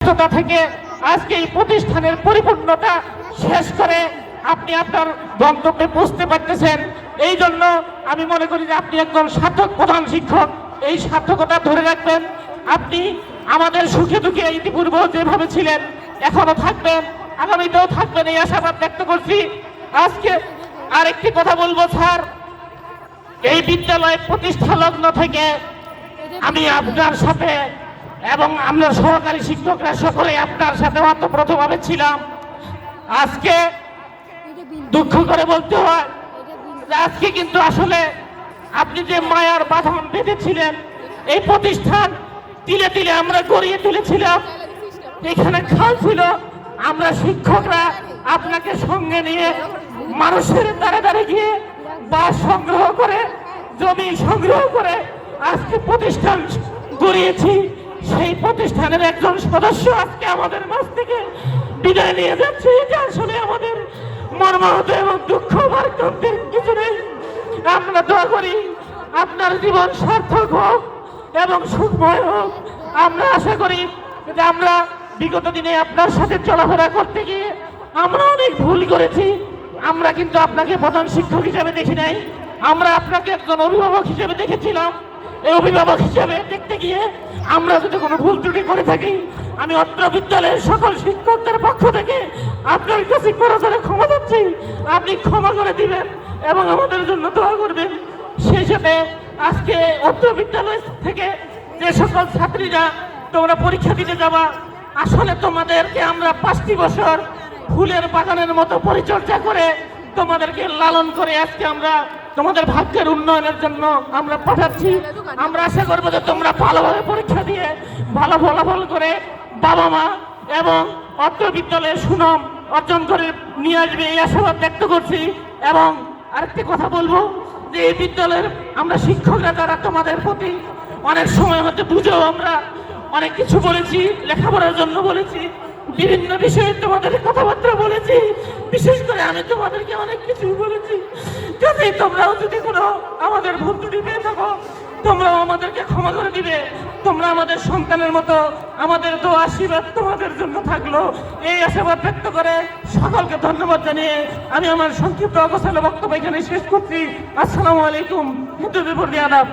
ব্যর্থতা থেকে আজকে এই প্রতিষ্ঠানের পরিপূর্ণতা শেষ করে আপনি আপনার গন্তব্যে পৌঁছতে পারতেছেন। এই জন্য আমি মনে করি যে আপনি একজন সার্থক প্রধান শিক্ষক। এই সার্থকতা ধরে রাখবেন। আপনি আমাদের সুখে দুঃখে ইতিপূর্বেও যেভাবে ছিলেন এখনো থাকবেন, আগামীতেও থাকবেন, এই আশাবাদ ব্যক্ত করছি। আজকে আরেকটি কথা বলবো স্যার, এই বিদ্যালয় প্রতিষ্ঠা লগ্ন থেকে আমি আপনার সাথে এবং আমরা সহকারী শিক্ষকরা সকলে আপনার সাথে ওতপ্রোতভাবে ছিলাম। আজকে দুঃখ করে বলতে হয় যে আজকে কিন্তু আসলে আপনি যে মায়ার বাঁধন বেঁধেছিলেন, এই প্রতিষ্ঠান তিলে তিলে আমরা গড়িয়ে তুলেছিলাম। এখানে খাল ছিল, আমরা শিক্ষকরা আপনাকে সঙ্গে নিয়ে মানুষের দ্বারে দ্বারে গিয়ে বাস সংগ্রহ করে, জমি সংগ্রহ করে আজকে প্রতিষ্ঠান গড়িয়েছি। সেই প্রতিষ্ঠানের একজন সদস্য আজকে আমাদের মাঝ থেকে বিদায় নিয়ে যাচ্ছে। এটা আসলে আমাদের মর্মাহত এবং দুঃখ ভারাক্রান্তের কিছু নেই। আমরা দোয়া করি আপনার জীবন সার্থক হোক এবং সুখময় হোক। আমরা আশা করি যে আমরা বিগত দিনে আপনার সাথে চলাফেরা করতে গিয়ে আমরা অনেক ভুল করেছি। আমরা কিন্তু আপনাকে প্রধান শিক্ষক হিসেবে দেখি নাই, আমরা আপনাকে একজন অভিভাবক হিসেবে দেখেছিলাম। এই অভিভাবক হিসেবে দেখতে গিয়ে আমরা যদি কোনো ভুল ত্রুটি করে থাকি, আমি অত্র বিদ্যালয়ের সকল শিক্ষকদের পক্ষ থেকে আপনার কাছে করে ক্ষমা চাচ্ছি। আপনি ক্ষমা করে দিবেন এবং আমাদের জন্য দোয়া করবেন। সেই সাথে আজকে অত্র বিদ্যালয় থেকে যে সকল ছাত্রীরা তোমরা পরীক্ষা দিতে যাবা, আসলে তোমাদেরকে আমরা 5টি বছর ফুলের বাগানের মতো পরিচর্যা করে তোমাদেরকে লালন করে আজকে আমরা তোমাদের ভাগ্যের উন্নয়নের জন্য আমরা পাঠাচ্ছি। আমরা আশা করবো যে তোমরা ভালোভাবে পরীক্ষা দিয়ে ভালো ফলাফল করে বাবা মা এবং অত্র বিদ্যালয়ের সুনাম অর্জন করে নিয়ে আসবে, এই আশাবাদ ব্যক্ত করছি। এবং আরেকটি কথা বলবো যে এই বিদ্যালয়ের আমরা শিক্ষকরা যারা তোমাদের প্রতি অনেক সময় হতে বুঝেও আমরা অনেক কিছু বলেছি, লেখাপড়ার জন্য বলেছি, বিভিন্ন বিষয়ে তোমাদের কথাবার্তা বলেছি, বিশেষ করে আমি তোমাদেরকে অনেক কিছু বলেছি। যাতে তোমরাও যদি কোনো আমাদের ভুল ত্রুটি পেয়ে থাকো, তোমরাও আমাদেরকে ক্ষমা করে দিবে। তোমরা আমাদের সন্তানের মতো, আমাদের তো আশীর্বাদ তোমাদের জন্য থাকলো। এই আশাবাদ ব্যক্ত করে সকলকে ধন্যবাদ জানিয়ে আমি আমার সংক্ষিপ্ত অবস্থানে বক্তব্য এখানে শেষ করছি। আসসালামু আলাইকুম, হিন্দু বিপরী আদাব।